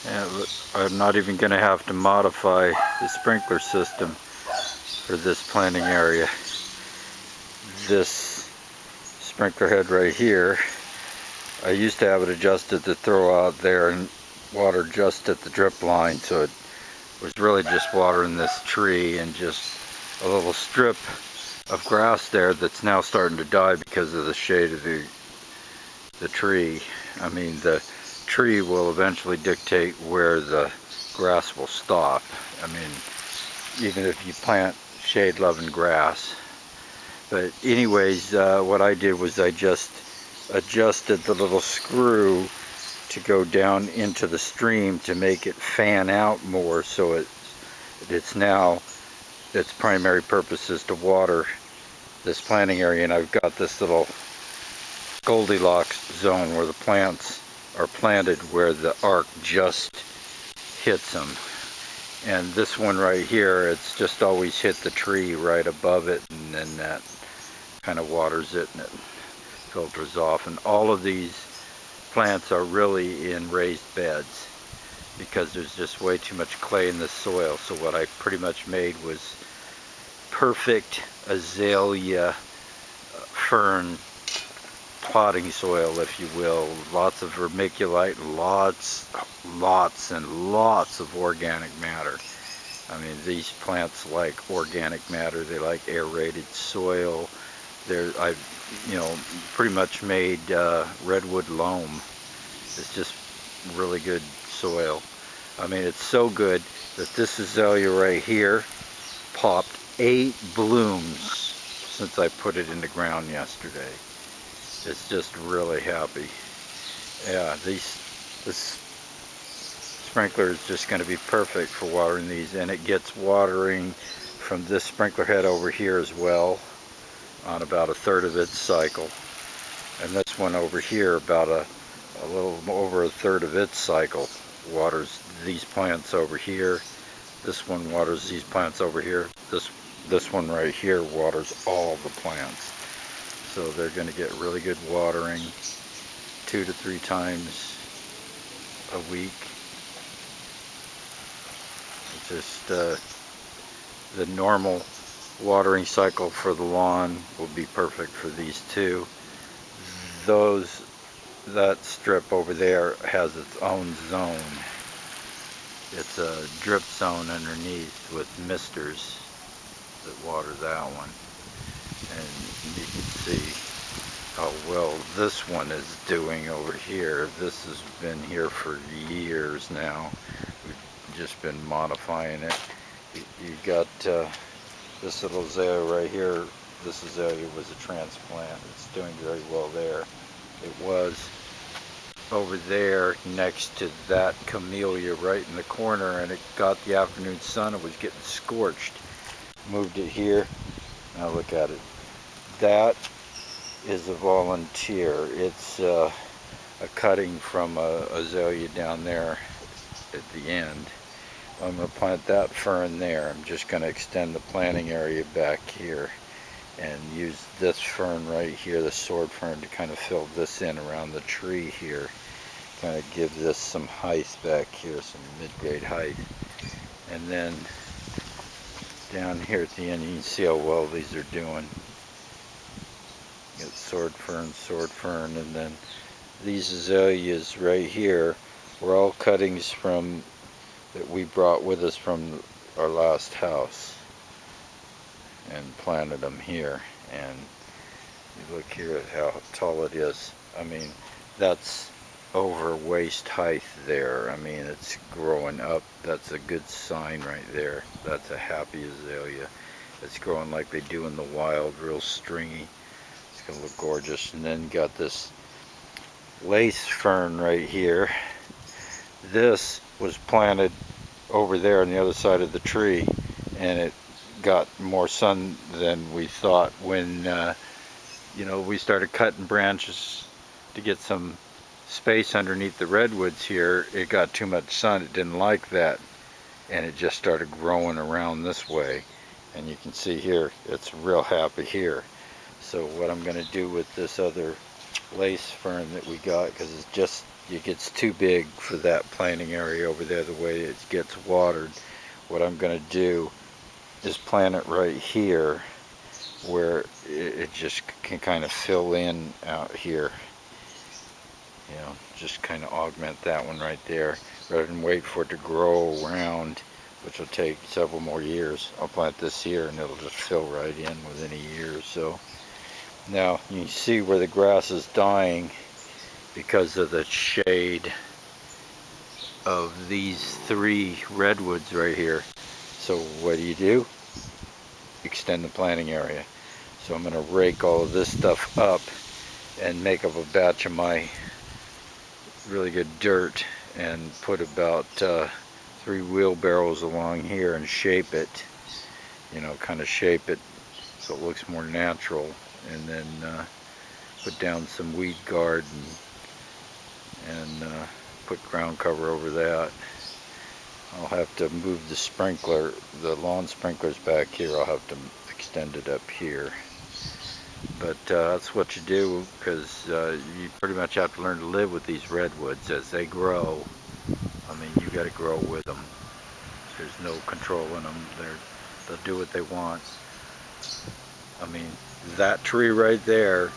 And I'm not even going to have to modify the sprinkler system for this planting area. This sprinkler head right here, I used to have it adjusted to throw out there and water just at the drip line, so it was really just watering this tree and just a little strip of grass there that's now starting to die because of the shade of the tree. I mean, the tree will eventually dictate where the grass will stop. I mean, even if you plant shade-loving grass. But anyways, what I did was I just adjusted the little screw to go down into the stream to make it fan out more, so it's now, its primary purpose is to water this planting area. And I've got this little Goldilocks zone where the plants are planted where the arc just hits them. And this one right here, it's just always hit the tree right above it, and then that kind of waters it and it filters off. And all of these plants are really in raised beds because there's just way too much clay in the soil. So what I pretty much made was perfect azalea fern plotting soil, if you will. Lots of vermiculite, lots and lots of organic matter. I mean, these plants like organic matter. They like aerated soil. I've, pretty much made redwood loam. It's just really good soil. I mean, it's so good that this azalea right here popped 8 blooms since I put it in the ground yesterday. It's just really happy. Yeah, this sprinkler is just going to be perfect for watering these, and it gets watering from this sprinkler head over here as well on about 1/3 of its cycle, and this one over here about a little over 1/3 of its cycle waters these plants over here. This one waters these plants over here. This one right here waters all the plants. So they're going to get really good watering 2 to 3 times a week. It's just the normal watering cycle for the lawn will be perfect for these two. That strip over there has its own zone. It's a drip zone underneath with misters that water that one. And you can see how well this one is doing over here. This has been here for years now. We've just been modifying it. You got this little azalea right here. This azalea was a transplant. It's doing very well there. It was over there next to that camellia right in the corner, and it got the afternoon sun. It was getting scorched. Moved it here. Now look at it. That is a volunteer. It's a cutting from a azalea down there at the end. I'm going to plant that fern there. I'm just going to extend the planting area back here and use this fern right here, the sword fern, to kind of fill this in around the tree here. Kind of give this some height back here, some mid-grade height. And then down here at the end, you can see how well these are doing. Got sword fern, and then these azaleas right here were all cuttings that we brought with us from our last house and planted them here. And you look here at how tall it is. I mean, that's over waist height there. I mean, it's growing up. That's a good sign right there. That's a happy azalea. It's growing like they do in the wild, real stringy. It's gonna look gorgeous. And then got this lace fern right here. This was planted over there on the other side of the tree, and it got more sun than we thought when we started cutting branches to get some space underneath the redwoods here. It got too much sun. It didn't like that, and it just started growing around this way. And you can see here, it's real happy here. So what I'm going to do with this other lace fern that we got, because it's just it gets too big for that planting area over there the way it gets watered. What I'm going to do is plant it right here where it just can kind of fill in out here. You know, just kind of augment that one right there rather than wait for it to grow around, which will take several more years. I'll plant this here and it'll just fill right in within a year or so. Now you can see where the grass is dying because of the shade of these 3 redwoods right here. So what do? Extend the planting area. So I'm going to rake all of this stuff up and make up a batch of my really good dirt and put about 3 wheelbarrows along here and shape it, you know, kind of shape it so it looks more natural, and then put down some weed guard and put ground cover over that. I'll have to move the sprinkler, the lawn sprinklers back here. I'll have to extend it up here. But that's what you do, because you pretty much have to learn to live with these redwoods as they grow. I mean, you got to grow with them. There's no controlling them. They'll do what they want. I mean, that tree right there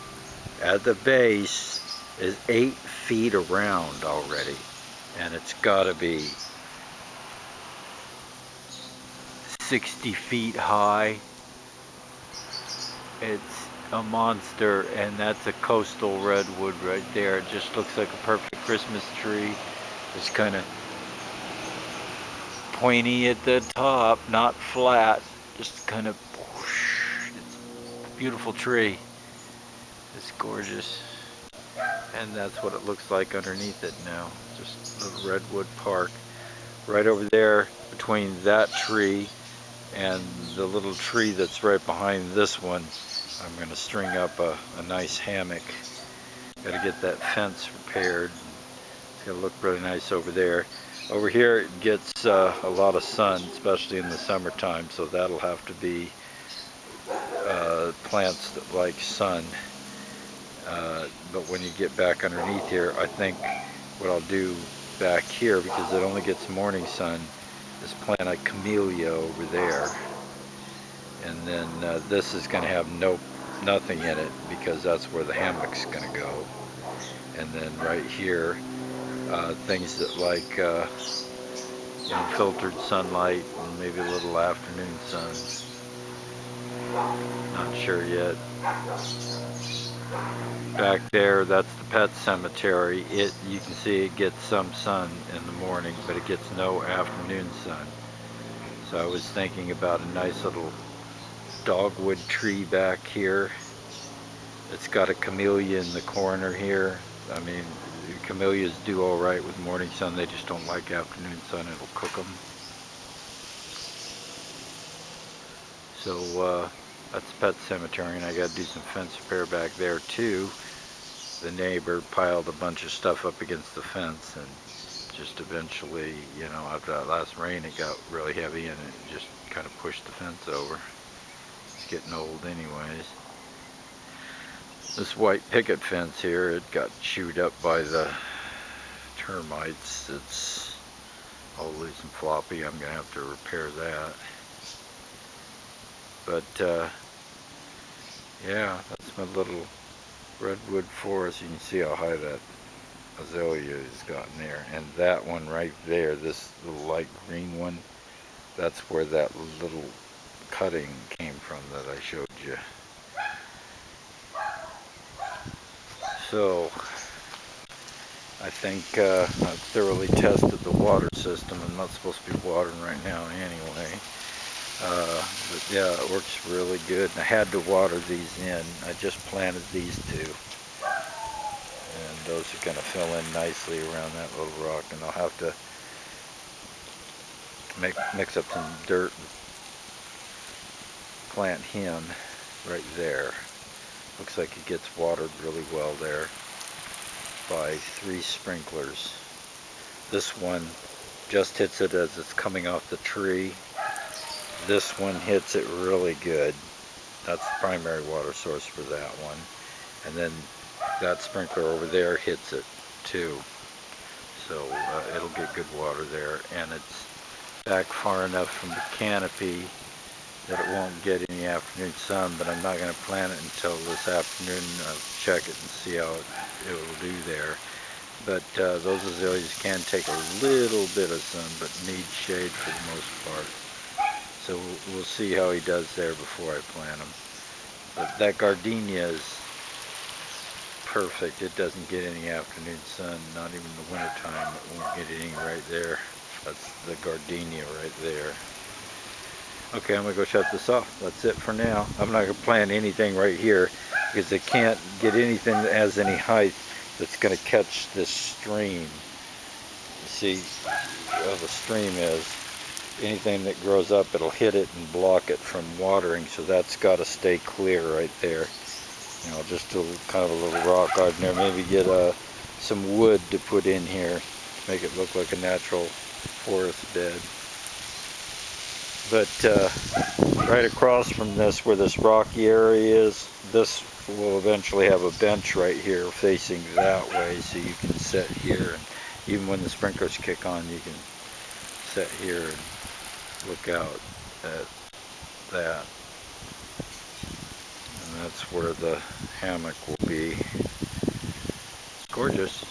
at the base is 8 feet around already, and it's got to be 60 feet high. It's a monster, and that's a coastal redwood right there. It just looks like a perfect Christmas tree. It's kind of pointy at the top, not flat, just kind of whoosh. It's a beautiful tree. It's gorgeous, and that's what it looks like underneath it now. Just a redwood park right over there between that tree and the little tree that's right behind this one. I'm going to string up a nice hammock. Got to get that fence repaired. It's going to look really nice over there. Over here it gets a lot of sun, especially in the summertime, so that'll have to be plants that like sun. But when you get back underneath here, I think what I'll do back here, because it only gets morning sun, is plant a camellia over there. And then this is going to have nothing in it, because that's where the hammock's going to go. And then right here, things that like filtered sunlight and maybe a little afternoon sun. Not sure yet. Back there, that's the pet cemetery. You can see it gets some sun in the morning, but it gets no afternoon sun. So I was thinking about a nice little dogwood tree back here. It's got a camellia in the corner here. I mean, camellias do all right with morning sun. They just don't like afternoon sun. It'll cook them. So that's Pet Cemetery, and I got to do some fence repair back there too. The neighbor piled a bunch of stuff up against the fence, and just eventually, you know, after that last rain, it got really heavy, and it just kind of pushed the fence over. It's getting old anyways. This white picket fence here, it got chewed up by the termites. It's all loose and floppy. I'm going to have to repair that. But yeah, that's my little redwood forest. You can see how high that azalea has gotten there. And that one right there, this little light green one, that's where that little cutting came from that I showed you. So I think I've thoroughly tested the water system. I'm not supposed to be watering right now anyway. But yeah, it works really good. And I had to water these in. I just planted these 2. And those are going to fill in nicely around that little rock. And I'll have to mix up some dirt and plant him right there. Looks like it gets watered really well there by 3 sprinklers. This one just hits it as it's coming off the tree. This one hits it really good. That's the primary water source for that one. And then that sprinkler over there hits it too. so it'll get good water there, and it's back far enough from the canopy that it won't get any afternoon sun, but I'm not going to plant it until this afternoon. I'll check it and see how it will do there. But those azaleas can take a little bit of sun, but need shade for the most part. So we'll see how he does there before I plant him. But that gardenia is perfect. It doesn't get any afternoon sun, not even the winter time. It won't get any right there. That's the gardenia right there. Okay, I'm gonna go shut this off. That's it for now. I'm not gonna plant anything right here because I can't get anything that has any height that's gonna catch this stream. You see how the stream is. Anything that grows up, it'll hit it and block it from watering, so that's got to stay clear right there. You know, just a kind of a little rock garden there. Maybe get some wood to put in here, make it look like a natural forest bed. But right across from this, where this rocky area is, this will eventually have a bench right here facing that way, so you can sit here, and even when the sprinklers kick on, you can sit here and look out at that. And that's where the hammock will be. Gorgeous.